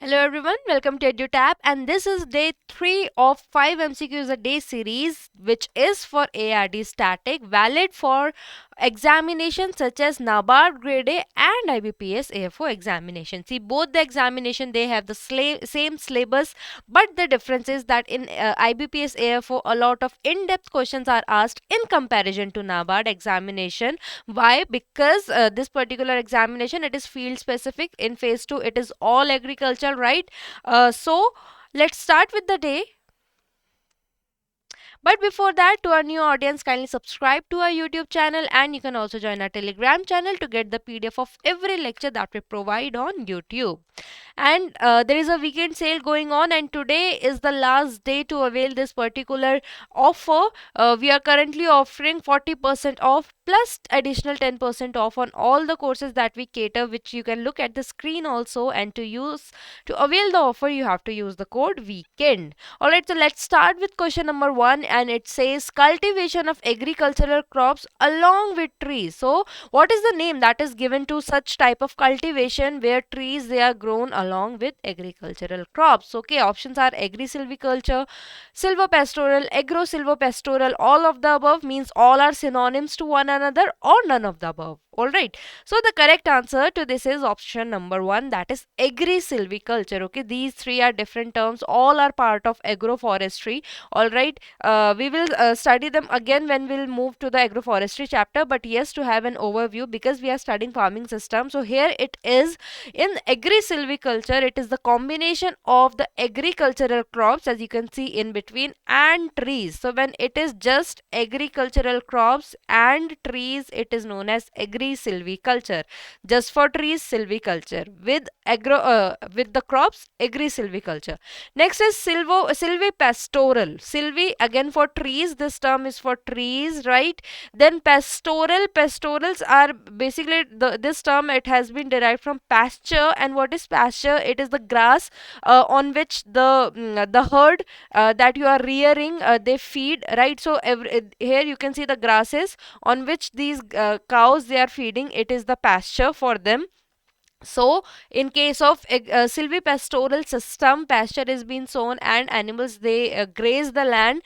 Hello everyone, welcome to EduTap, and this is day 3 of 5 MCQs a day series, which is for ARD static, valid for examinations such as NABARD Grade A and IBPS AFO examination. See, both the examination they have the same syllabus, but the difference is that in IBPS AFO a lot of in-depth questions are asked in comparison to NABARD examination. Why? Because this particular examination it is field specific. In phase 2 it is all agriculture, right? So let's start with the day. But before that, to our new audience, kindly subscribe to our YouTube channel, and you can also join our Telegram channel to get the PDF of every lecture that we provide on YouTube. And there is a weekend sale going on, and today is the last day to avail this particular offer. We are currently offering 40% off plus additional 10% off on all the courses that we cater, which you can look at the screen also. And to avail the offer, you have to use the code weekend. Alright, so let's start with question number 1, and it says cultivation of agricultural crops along with trees. So what is the name that is given to such type of cultivation where trees they are grown along with agricultural crops? Okay, options are agri-silviculture, silvopastoral, agro-silvopastoral. All of the above means all are synonyms to one another, or none of the above. Alright, so the correct answer to this is option number 1, that is agri-silviculture. Okay, these three are different terms, all are part of agroforestry. Alright, we will study them again when we'll move to the agroforestry chapter, but yes, to have an overview, because we are studying farming system, so here it is. In agri-silviculture, it is the combination of the agricultural crops, as you can see in between, and trees. So when it is just agricultural crops and trees, it is known as agri-silviculture. Just for trees, silviculture. With the crops, agri-silviculture. Next is silvipastoral. Silvi again for trees. This term is for trees, right? Then pastoral. Pastorals are basically this term. It has been derived from pasture. And what is pasture? It is the grass on which the herd that you are rearing they feed, right? So here you can see the grasses on which these cows they are feeding. It is the pasture for them. So, in case of silvipastoral system, pasture is being sown and animals they graze the land.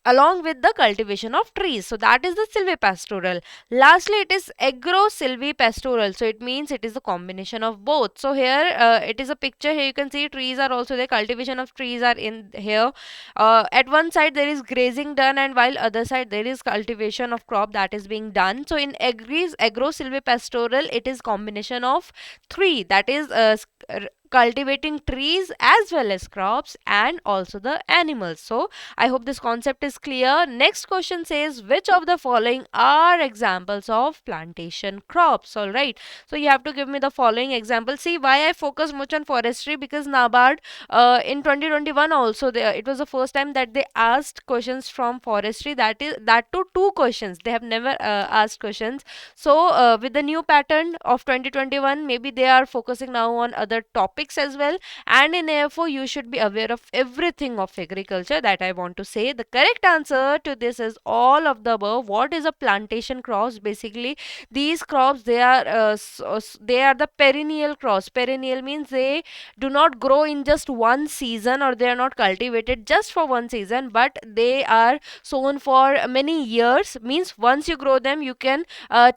Along with the cultivation of trees. So that is the silvipastoral. Lastly, it is agro-silvipastoral. So it means it is a combination of both. So here it is a picture. Here you can see trees are also there. Cultivation of trees are in here. At one side there is grazing done, and while other side there is cultivation of crop that is being done. So in agro-silvipastoral, it is combination of three. That is cultivating trees as well as crops and also the animals. So I hope this concept is clear. Next question says, which of the following are examples of plantation crops? All right. So you have to give me the following example. See why I focus much on forestry, because NABARD in 2021 also it was the first time that they asked questions from forestry. That too two questions. They have never asked questions. So with the new pattern of 2021, maybe they are focusing now on other topics as well. And in AFO, you should be aware of everything of agriculture that I want to say. The correct answer to this is all of the above. What is a plantation crops? Basically, these crops they are the perennial crops. Perennial means they do not grow in just one season, or they are not cultivated just for one season, but they are sown for many years. Means once you grow them, you can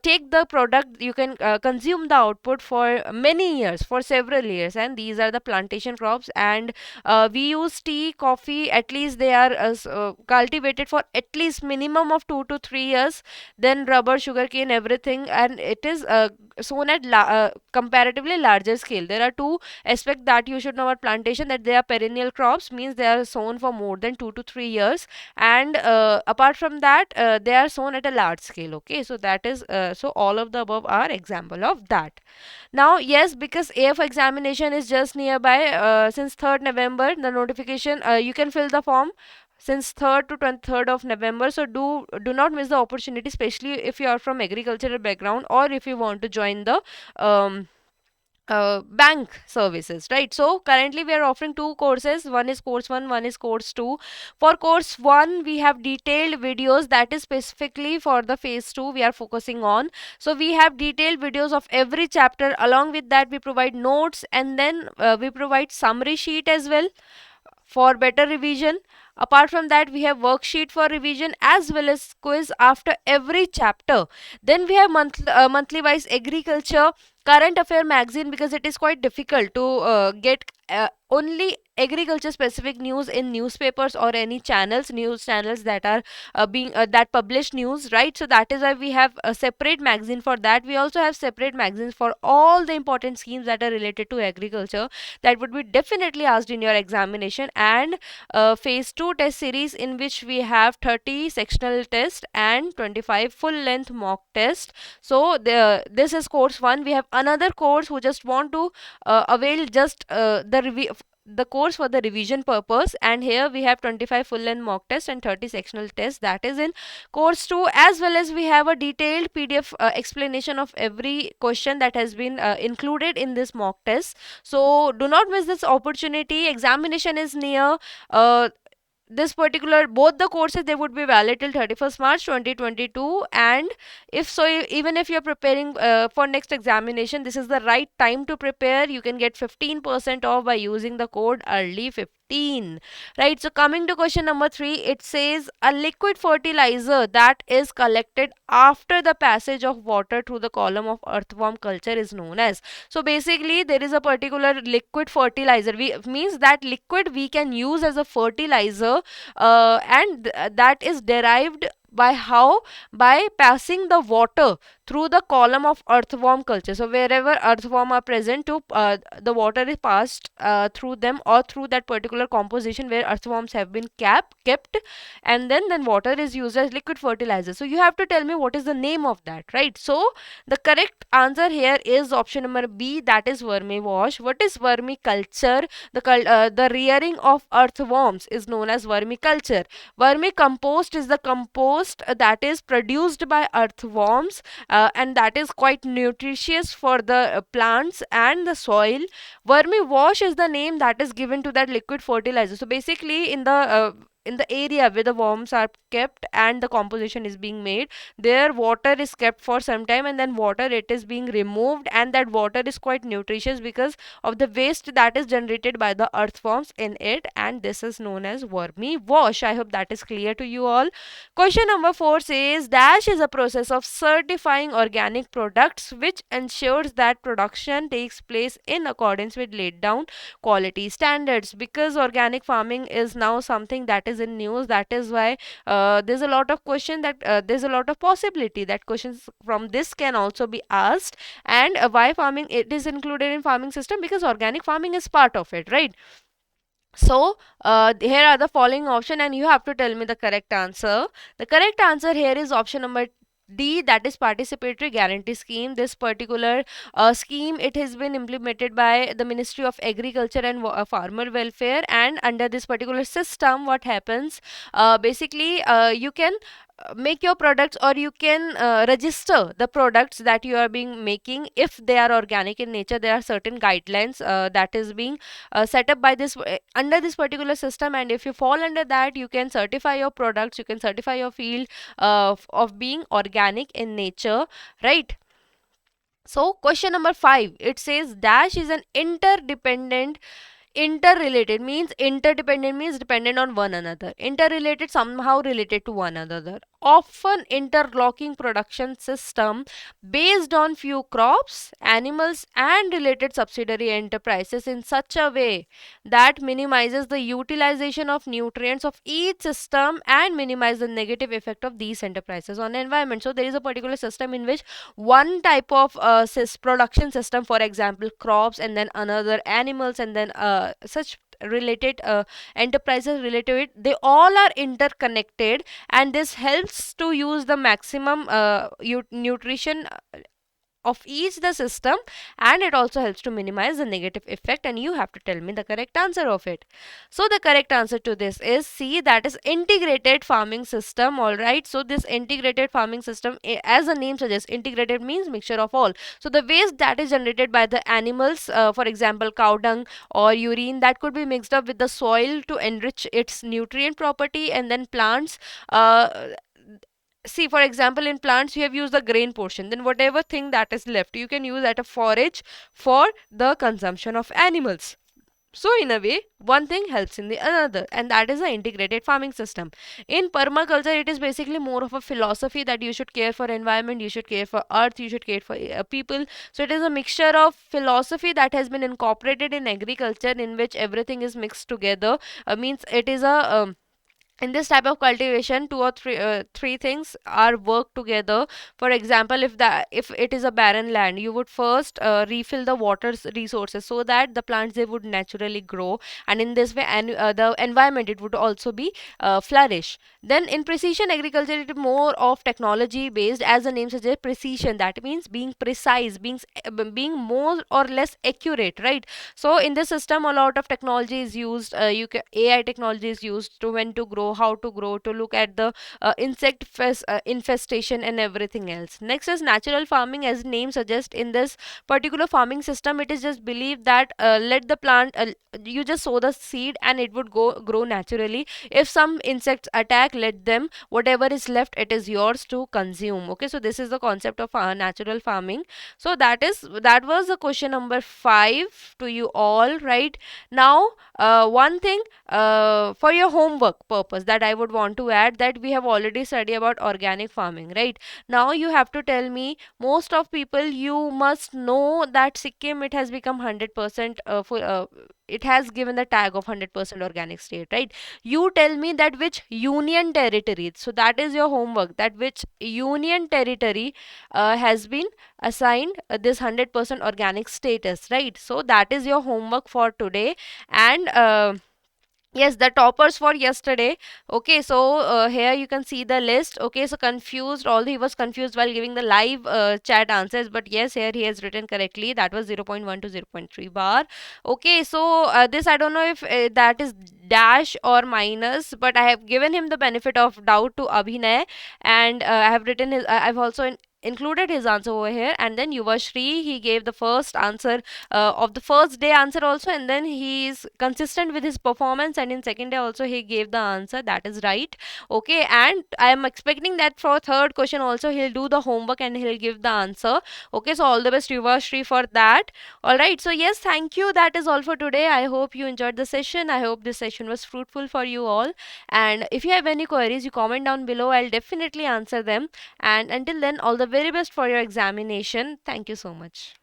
take the product, you can consume the output for many years, for several years, and these are the plantation crops. And we use tea, coffee, at least they are cultivated for at least minimum of 2 to 3 years. Then rubber, sugarcane, everything, and it is sown at comparatively larger scale. There are two aspects that you should know about plantation, that they are perennial crops, means they are sown for more than 2 to 3 years, and apart from that they are sown at a large scale. Okay, so that is so all of the above are example of that. Now yes, because AF examination is just nearby, since 3rd November the notification, you can fill the form since 3rd to 23rd of November. So do not miss the opportunity, especially if you are from agricultural background, or if you want to join the um, bank services, right? So currently we are offering two courses. One is course 1, one is course 2. For course 1 we have detailed videos that is specifically for the phase 2 we are focusing on. So we have detailed videos of every chapter. Along with that we provide notes, and then we provide summary sheet as well for better revision. Apart from that, we have worksheet for revision as well as quiz after every chapter. Then we have monthly wise agriculture current affair magazine, because it is quite difficult to get only agriculture specific news in newspapers or any news channels that are being that publish news, right? So that is why we have a separate magazine for that. We also have separate magazines for all the important schemes that are related to agriculture, that would be definitely asked in your examination. And phase 2 test series, in which we have 30 sectional test and 25 full length mock test. So this is course 1. We have another course who just want to avail just the course for the revision purpose, and here we have 25 full length mock test and 30 sectional test, that is in course 2. As well as we have a detailed PDF explanation of every question that has been included in this mock test. So do not miss this opportunity. Examination is near. This particular both the courses, they would be valid till 31st March 2022. And if so, even if you're preparing for next examination, this is the right time to prepare. You can get 15% off by using the code early 15, right? So coming to question number 3, it says a liquid fertilizer that is collected after the passage of water through the column of earthworm culture is known as. So basically there is a particular liquid fertilizer, we means that liquid we can use as a fertilizer, and that is derived by how? By passing the water through the column of earthworm culture. So wherever earthworm are present, to the water is passed through them, or through that particular composition where earthworms have been kept, and then water is used as liquid fertilizer. So you have to tell me what is the name of that, right? So the correct answer here is option number B, that is vermiwash. What is vermiculture? The rearing of earthworms is known as vermiculture. Vermicompost is the compost that is produced by earthworms, and that is quite nutritious for the plants and the soil. Vermiwash is the name that is given to that liquid fertilizer. So basically in the area where the worms are kept and the composition is being made, there water is kept for some time, and then water it is being removed, and that water is quite nutritious because of the waste that is generated by the earthworms in it, and this is known as vermiwash. I hope that is clear to you all. Question number 4 says dash is a process of certifying organic products which ensures that production takes place in accordance with laid down quality standards. Because organic farming is now something that is in news, that is why there's a lot of question that there's a lot of possibility that questions from this can also be asked. And why farming it is included in farming system? Because organic farming is part of it, right? So here are the following option, and you have to tell me the correct answer. The correct answer here is option number D, that is participatory guarantee scheme. This particular scheme, it has been implemented by the Ministry of Agriculture and Farmer Welfare. And under this particular system, what happens? Basically, you can make your products, or you can register the products that you are being making. If they are organic in nature, there are certain guidelines that is being set up by this under this particular system, and if you fall under that, you can certify your products, you can certify your field of being organic in nature, right? So question number 5, it says dash is an interdependent. Interrelated means interdependent means dependent on one another. Interrelated, somehow related to one another. Often interlocking production system based on few crops, animals, and related subsidiary enterprises in such a way that minimizes the utilization of nutrients of each system and minimize the negative effect of these enterprises on the environment. So there is a particular system in which one type of production system, for example crops, and then another animals, and then such related enterprises related to it, they all are interconnected, and this helps to use the maximum nutrition of each the system, and it also helps to minimize the negative effect, and you have to tell me the correct answer of it. So the correct answer to this is C, that is integrated farming system. All right, so this integrated farming system, as the name suggests, integrated means mixture of all. So the waste that is generated by the animals, for example cow dung or urine, that could be mixed up with the soil to enrich its nutrient property, and then plants, uh, see, for example, in plants you have used the grain portion, then whatever thing that is left you can use at a forage for the consumption of animals. So in a way, one thing helps in the another, and that is the integrated farming system. In permaculture, it is basically more of a philosophy that you should care for environment, you should care for earth, you should care for people. So it is a mixture of philosophy that has been incorporated in agriculture, in which everything is mixed together. Means it is a in this type of cultivation, two or three things are worked together. For example, if it is a barren land, you would first refill the water resources so that the plants they would naturally grow, and in this way, and the environment it would also be flourish. Then in precision agriculture, it is more of technology based, as the name suggests, precision, that means being precise, being more or less accurate, right? So in this system, a lot of technology is used. AI technology is used to when to grow, how to grow, to look at the infestation and everything else. Next is natural farming, as name suggests. In this particular farming system, it is just believed that let the plant, you just sow the seed and it would go grow naturally. If some insects attack, let them. Whatever is left, it is yours to consume. Okay, so this is the concept of natural farming. So that was the question number 5 to you all. Right now, one thing for your homework purpose that I would want to add, that we have already studied about organic farming. Right now, you have to tell me, most of people, you must know that Sikkim, it has become 100% it has given the tag of 100% organic state, right? You tell me that which union territory, so that is your homework, that which union territory has been assigned this 100% organic status, right? So that is your homework for today. And yes, the toppers for yesterday. Okay, so here you can see the list. Okay, so confused, although he was confused while giving the live chat answers, but yes, here he has written correctly. That was 0.1 to 0.3 bar. Okay, so this I don't know if that is dash or minus, but I have given him the benefit of doubt to Abhinay, and I have written his. I've also included his answer over here, and then Yuvashri, he gave the first answer of the first day answer also, and then he is consistent with his performance, and in second day also he gave the answer, that is right. Okay, and I am expecting that for third question also he'll do the homework and he'll give the answer. Okay, so all the best Yuvashri for that. All right, so yes, thank you, that is all for today. I hope you enjoyed the session. I hope this session was fruitful for you all, and if you have any queries, you comment down below, I'll definitely answer them. And until then, all the very best for your examination. Thank you so much.